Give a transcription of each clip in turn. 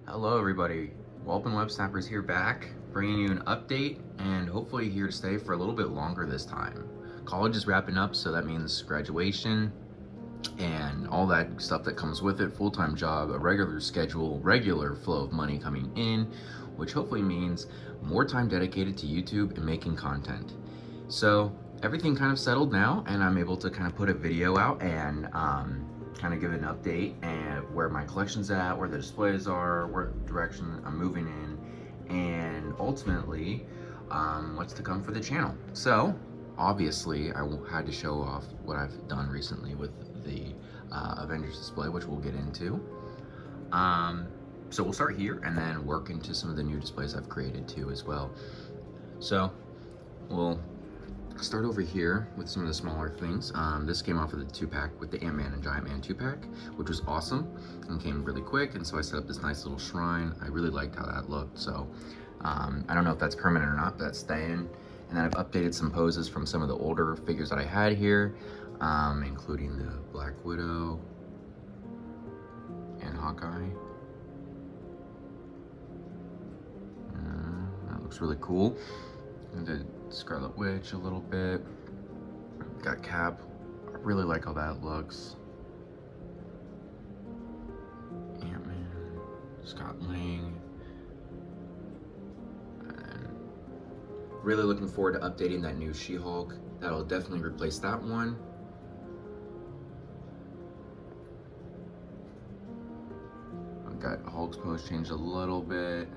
Hello everybody, Welpen Web Snappers here back, bringing you an update and hopefully here to stay for a little bit longer this time. College is wrapping up, so that means graduation and all that stuff that comes with it, full-time job, a regular schedule, regular flow of money coming in, which hopefully means more time dedicated to YouTube and making content. So everything kind of settled now and I'm able to kind of put a video out and kind of give an update and where my collection's at, where the displays are, what direction I'm moving in, and ultimately what's to come for the channel. So obviously I had to show off what I've done recently with the Avengers display, which we'll get into. So we'll start here and then work into some of the new displays I've created too as well. So we'll start over here with some of the smaller things. This came off of the 2-pack with the Ant-Man and Giant Man 2-pack, which was awesome and came really quick. And so I set up this nice little shrine. I really liked how that looked. So I don't know if that's permanent or not, but that's staying. And then I've updated some poses from some of the older figures that I had here, including the Black Widow and Hawkeye. That looks really cool. And the Scarlet Witch a little bit. Got Cap. I really like how that looks. Ant-Man, Scott Lang. And really looking forward to updating that new She-Hulk. That'll definitely replace that one. I've got Hulk's pose changed a little bit.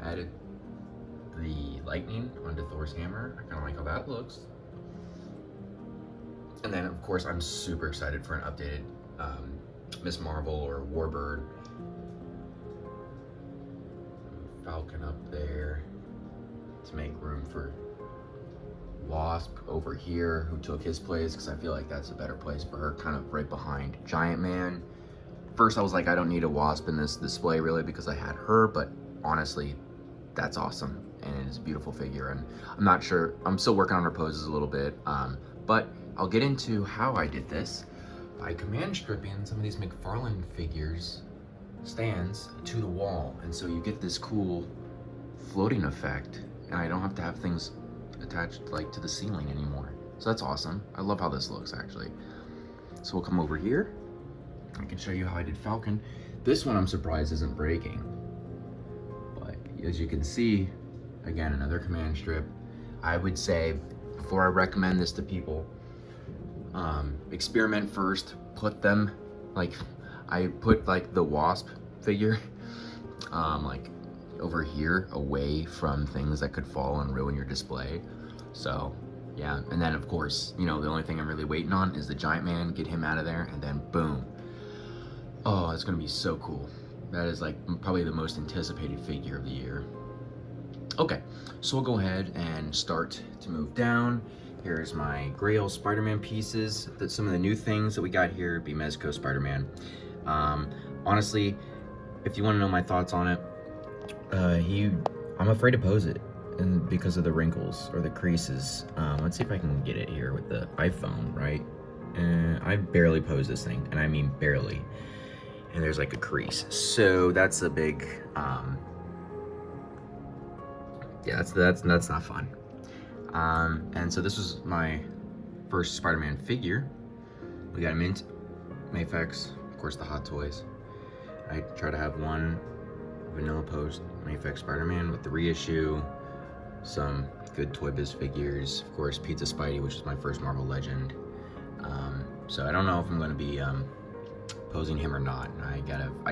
I added the lightning onto Thor's hammer. I kind of like how that looks. And then of course I'm super excited for an updated Miss Marvel or Warbird. Falcon up there to make room for Wasp over here, who took his place, because I feel like that's a better place for her, kind of right behind Giant Man. First I was like, I don't need a Wasp in this display really because I had her, but honestly that's awesome and it's a beautiful figure. And I'm not sure, I'm still working on her poses a little bit, but I'll get into how I did this by command stripping some of these McFarlane figures stands to the wall, and so you get this cool floating effect and I don't have to have things attached like to the ceiling anymore. So that's awesome. I love how this looks actually. So we'll come over here. I can show you how I did Falcon. This one I'm surprised isn't breaking, but as you can see, again, another command strip. I would say before I recommend this to people, experiment first. Put them, like I put like the Wasp figure like over here away from things that could fall and ruin your display. So yeah, and then of course, you know, the only thing I'm really waiting on is the Giant Man. Get him out of there and then boom. Oh, it's gonna be so cool. That is like probably the most anticipated figure of the year. Okay, so we'll go ahead and start to move down. Here's my Grail Spider-Man pieces. Some of the new things that we got here be Mezco Spider-Man. Honestly, if you want to know my thoughts on it, I'm afraid to pose it and because of the wrinkles or the creases. Let's see if I can get it here with the iPhone, right? I barely pose this thing, and I mean barely. And there's like a crease. So that's a big, yeah, that's not fun. And so this was my first Spider-Man figure. We got Mint, Mafex, of course the Hot Toys. I try to have one Vanilla Post Mafex Spider-Man with the reissue, some good Toy Biz figures, of course Pizza Spidey, which is my first Marvel Legend. So I don't know if I'm gonna be posing him or not. I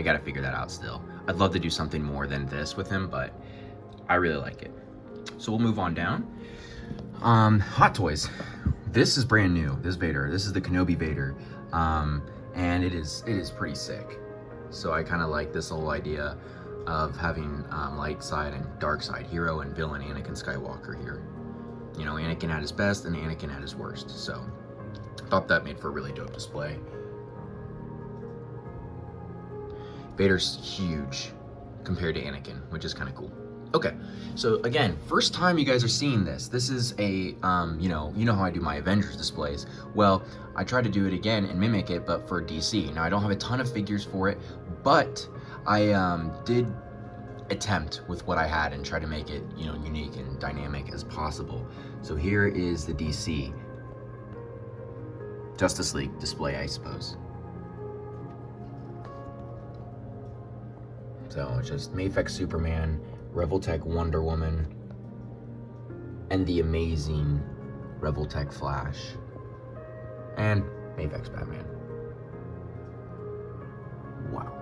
gotta figure that out still. I'd love to do something more than this with him, but I really like it. So we'll move on down. Hot Toys. This is brand new. This Vader. This is the Kenobi Vader, and it is pretty sick. So I kind of like this whole idea of having light side and dark side, hero and villain Anakin Skywalker here. You know, Anakin at his best and Anakin at his worst. So I thought that made for a really dope display. Vader's huge compared to Anakin, which is kind of cool. Okay, so again, first time you guys are seeing this. This is a, you know how I do my Avengers displays. Well, I tried to do it again and mimic it, but for DC. Now, I don't have a ton of figures for it, but I did attempt with what I had and try to make it, you know, unique and dynamic as possible. So here is the DC Justice League display, I suppose. So it's just Mafex Superman, Revoltech Wonder Woman, and the amazing Revoltech Flash, and Mafex Batman. Wow,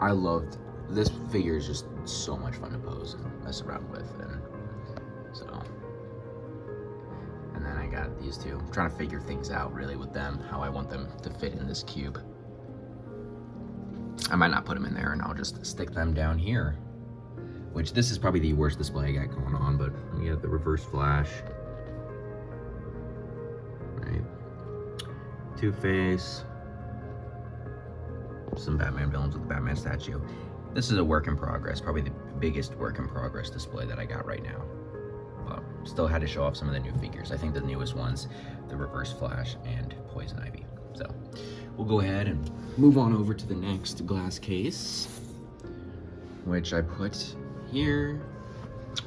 I loved, this figure is just so much fun to pose and mess around with, and so, and then I got these two. I'm trying to figure things out really with them, how I want them to fit in this cube. I might not put them in there, and I'll just stick them down here, which this is probably the worst display I got going on, but we have the Reverse Flash, right? Two-Face, some Batman villains with the Batman statue. This is a work in progress, probably the biggest work in progress display that I got right now. But still had to show off some of the new figures. I think the newest ones, the Reverse Flash and Poison Ivy. So we'll go ahead and move on over to the next glass case, which I put here,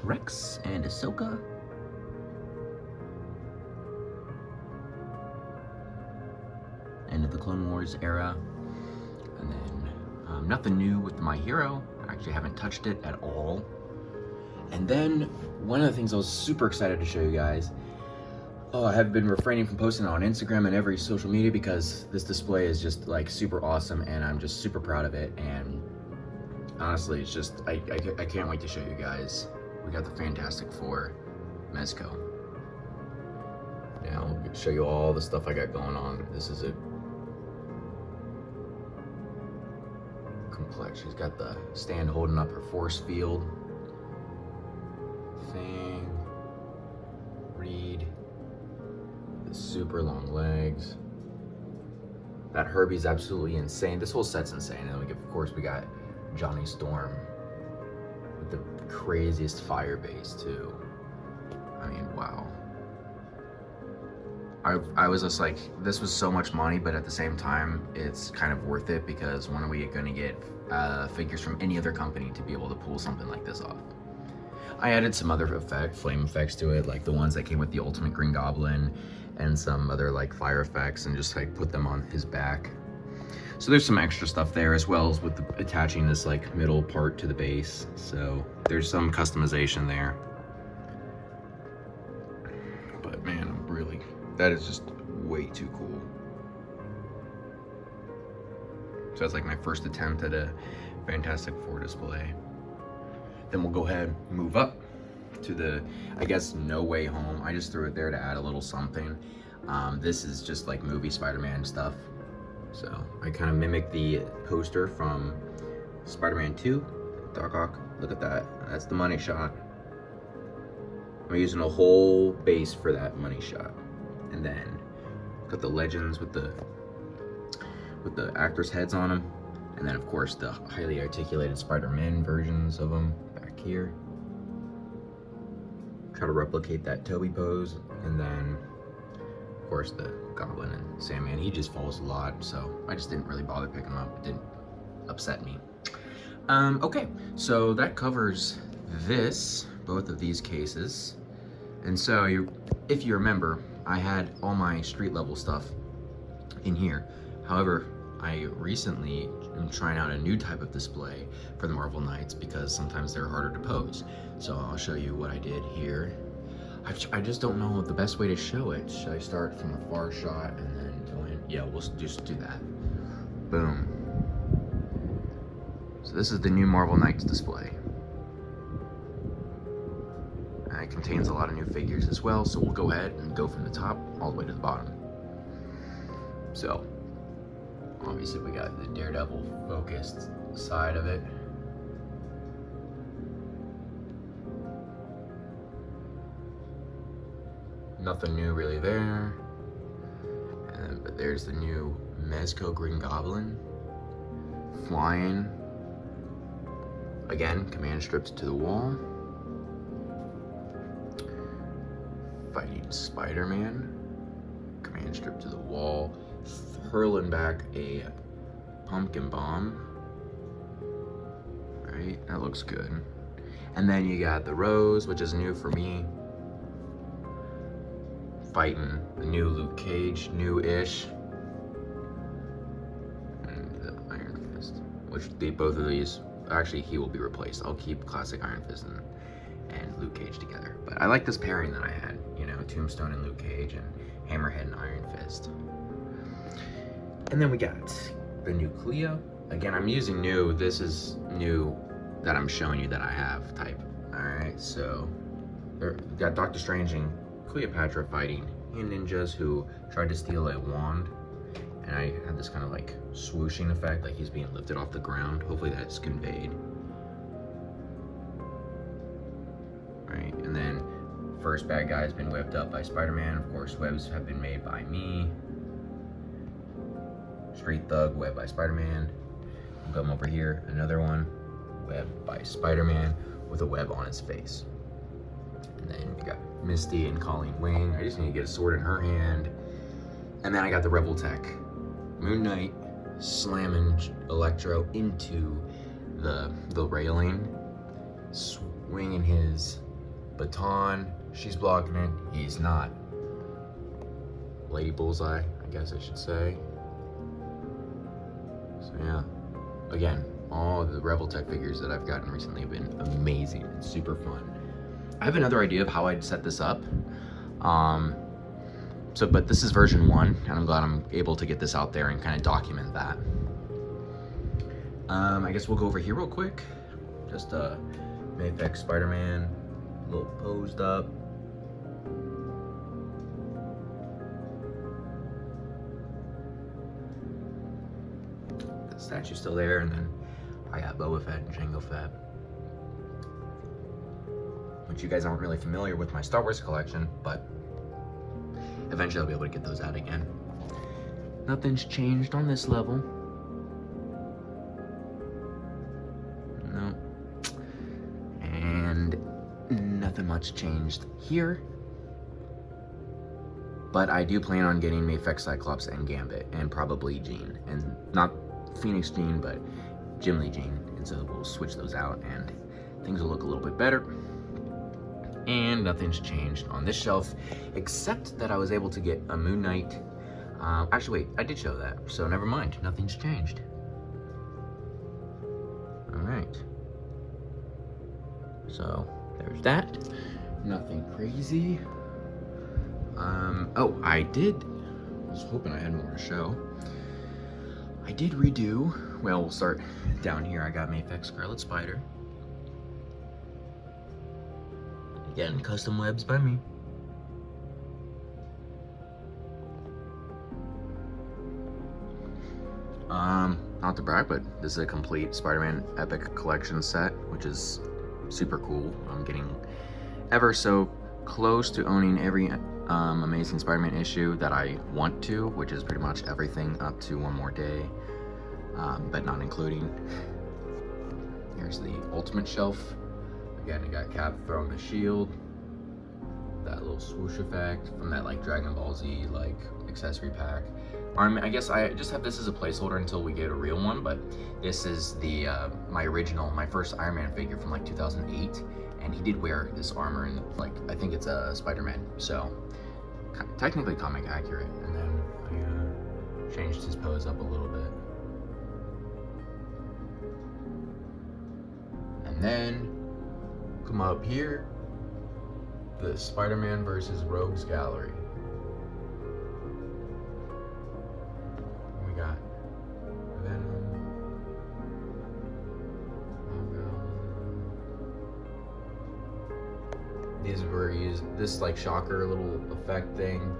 Rex and Ahsoka. End of the Clone Wars era. And then nothing new with My Hero. I actually haven't touched it at all. And then one of the things I was super excited to show you guys, I have been refraining from posting it on Instagram and every social media because this display is just like super awesome and I'm just super proud of it. And honestly, it's just, I can't wait to show you guys. We got the Fantastic Four Mezco. Now I'll show you all the stuff I got going on. This is a complex. She's got the stand holding up her force field. Fang, Reed, the super long legs. That Herbie's absolutely insane. This whole set's insane. And then of course we got Johnny Storm with the craziest fire base too. I mean, wow. I was just like, this was so much money, but at the same time, it's kind of worth it because when are we going to get figures from any other company to be able to pull something like this off? I added some other flame effects to it, like the ones that came with the Ultimate Green Goblin and some other like fire effects, and just like put them on his back. So there's some extra stuff there, as well as with attaching this like middle part to the base. So there's some customization there. But man, that is just way too cool. So that's like my first attempt at a Fantastic Four display. Then we'll go ahead and move up to the, I guess, No Way Home. I just threw it there to add a little something. This is just like movie Spider-Man stuff. So I kind of mimicked the poster from Spider-Man 2. Doc Ock, look at that. That's the money shot. I'm using a whole base for that money shot. And then got the legends with the actors' heads on them. And then of course the highly articulated Spider-Man versions of them back here. Try to replicate that Toby pose. And then of course the Goblin and Sandman. He just falls a lot, so I just didn't really bother picking him up. It didn't upset me. Okay, so that covers both of these cases. And so if you remember, I had all my street level stuff in here. However, I recently am trying out a new type of display for the Marvel Knights because sometimes they're harder to pose. So I'll show you what I did here. I just don't know the best way to show it. Should I start from a far shot and then go in? Yeah, we'll just do that. Boom. So this is the new Marvel Knights display. It contains a lot of new figures as well, so we'll go ahead and go from the top all the way to the bottom. So, obviously we got the Daredevil focused side of it. Nothing new really there. But there's the new Mezco Green Goblin. Flying. Again, command stripped to the wall. Fighting Spider-Man. Command strip to the wall. Hurling back a Pumpkin Bomb. Right, that looks good. And then you got the Rose, which is new for me. Fighting the new Luke Cage, new-ish. And the Iron Fist, which both of these, actually he will be replaced. I'll keep classic Iron Fist and Luke Cage together. But I like this pairing that I had, you know, Tombstone and Luke Cage and Hammerhead and Iron Fist. And then we got the new Cleo. Again, I'm using new, this is new that I'm showing you that I have type. Alright, so we got Doctor Strange and Cleopatra fighting ninjas who tried to steal a wand. And I had this kind of like swooshing effect, like he's being lifted off the ground. Hopefully that's conveyed. Right, and then first bad guy has been whipped up by Spider-Man. Of course, webs have been made by me. Street Thug, web by Spider-Man. I'll come over here, another one, web by Spider-Man with a web on his face. And then you got Misty and Colleen Wing. I just need to get a sword in her hand. And then I got the Rebel Tech. Moon Knight slamming Electro into the railing, swinging his baton. She's blocking it. He's not. Lady Bullseye, I guess I should say. So yeah, again, all the Rebel Tech figures that I've gotten recently have been amazing and super fun. I have another idea of how I'd set this up. But this is version 1, and I'm glad I'm able to get this out there and kind of document that. I guess we'll go over here real quick. Just Mayfix Spider-Man, a little posed up. The statue's still there, and then I got Boba Fett and Jango Fett. Which you guys aren't really familiar with my Star Wars collection, but eventually I'll be able to get those out again. Nothing's changed on this level. No. And nothing much changed here. But I do plan on getting Mafex Cyclops and Gambit, and probably Jean. And not Phoenix Jean, but Jim Lee Jean. And so we'll switch those out and things will look a little bit better. And nothing's changed on this shelf, except that I was able to get a Moon Knight. Actually, wait, I did show that, so never mind. Nothing's changed. All right. So there's that. Nothing crazy. Oh, I was hoping I had more to show. I did redo. Well, we'll start down here. I got Mafex Scarlet Spider. Again, custom webs by me. Not to brag, but this is a complete Spider-Man Epic Collection set, which is super cool. I'm getting ever so close to owning every Amazing Spider-Man issue that I want to, which is pretty much everything up to One More Day, but not including. Here's the Ultimate Shelf. Again, you got Cap throwing the shield. That little swoosh effect from that like Dragon Ball Z like accessory pack. I guess I just have this as a placeholder until we get a real one, but this is the my first Iron Man figure from like 2008, and he did wear this armor and like I think it's a Spider-Man, so technically comic accurate. And then I changed his pose up a little bit, and then come up here. The Spider-Man versus Rogues Gallery. We got Venom. These were used. This like shocker little effect thing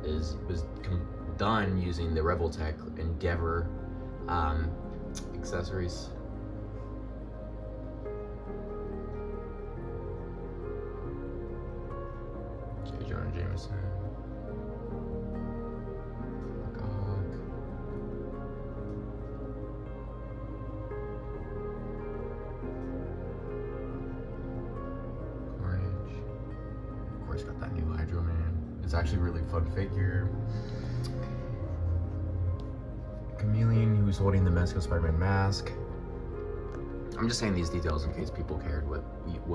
was done using the Rebel Tech Endeavor accessories. Jonah Jameson. Magog. Carnage. Of course, got that new Hydro Man. It's actually a really fun figure. Chameleon, who's holding the Mezco Spider-Man mask. I'm just saying these details in case people cared what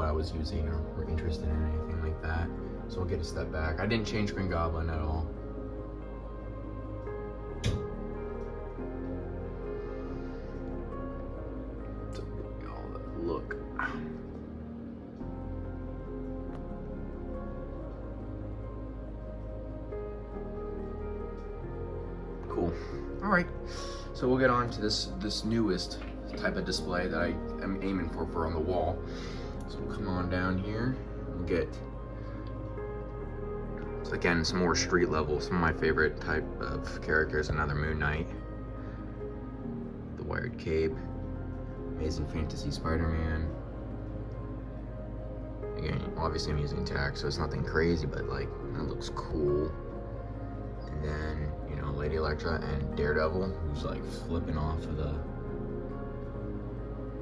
I was using or were interested in anything like that. So we'll get a step back. I didn't change Green Goblin at all. So look. Cool. All right. So we'll get on to this newest type of display that I am aiming for on the wall. So we'll come on down here. We'll get, so again, some more street level, some of my favorite type of characters. Another Moon Knight, the Wired Cape, Amazing Fantasy Spider-Man. Again, obviously I'm using tack, so it's nothing crazy, but like, that looks cool. And then, you know, Lady Elektra and Daredevil, who's like flipping off of the,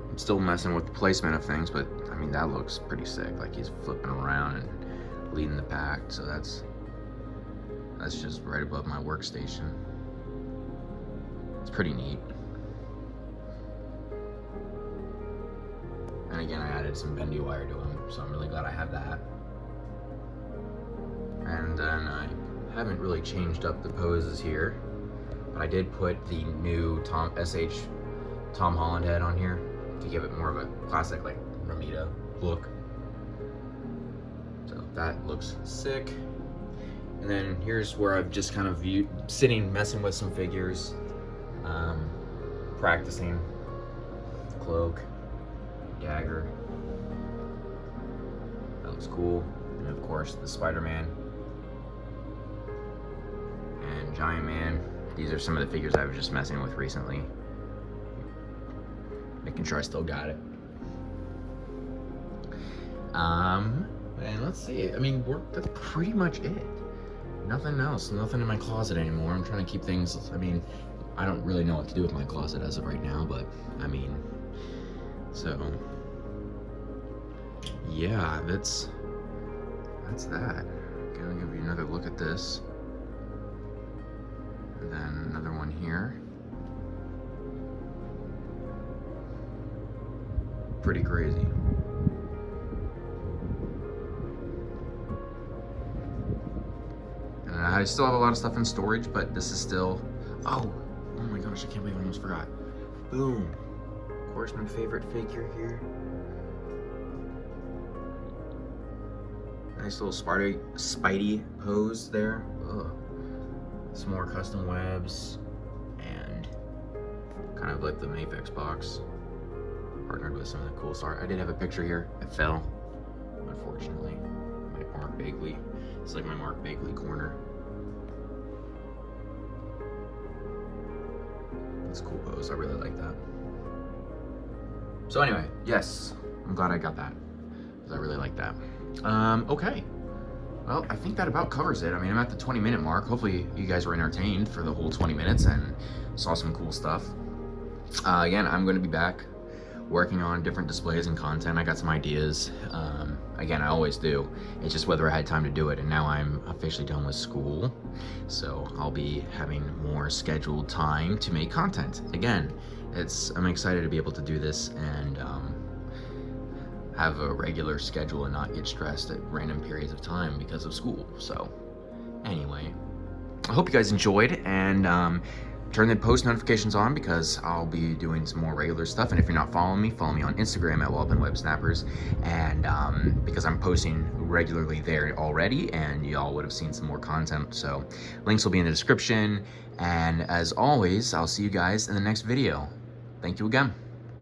I'm still messing with the placement of things, but I mean, that looks pretty sick. Like he's flipping around and leading the pack. So that's just right above my workstation. It's pretty neat. And again, I added some bendy wire to him, so I'm really glad I have that. And then I haven't really changed up the poses here, but I did put the new Tom Holland head on here to give it more of a classic like Romita look. So that looks sick. And then here's where I've just kind of sitting, messing with some figures, practicing. Cloak, dagger. That looks cool. And of course the Spider-Man and Giant Man. These are some of the figures I was just messing with recently. Making sure I still got it. And let's see. I mean, that's pretty much it. Nothing else. Nothing in my closet anymore. I'm trying to keep things. I mean, I don't really know what to do with my closet as of right now, but I mean, so yeah, that's that. Okay, I'll give you another look at this, and then another one here. Pretty crazy. And I still have a lot of stuff in storage, but this is still, oh my gosh, I can't believe I almost forgot. Boom. Of course, my favorite figure here. Nice little Spidey pose there. Ugh. Some more custom webs and kind of like the Mafex box. Partnered with some of the cool art. I did have a picture here. It fell, unfortunately. My Mark Bagley. It's like my Mark Bagley corner. That's a cool pose. I really like that. So anyway, yes, I'm glad I got that because I really like that. Okay. Well, I think that about covers it. I mean, I'm at the 20-minute mark. Hopefully you guys were entertained for the whole 20 minutes and saw some cool stuff. Again, I'm going to be back working on different displays and content. I got some ideas. Again, I always do. It's just whether I had time to do it. And now I'm officially done with school. So I'll be having more scheduled time to make content. Again, I'm excited to be able to do this and have a regular schedule and not get stressed at random periods of time because of school. So anyway, I hope you guys enjoyed, and turn the post notifications on because I'll be doing some more regular stuff. And if you're not following me, follow me on Instagram at WalpenWebSnappers, and because I'm posting regularly there already, and y'all would have seen some more content. So links will be in the description, and as always, I'll see you guys in the next video. Thank you again.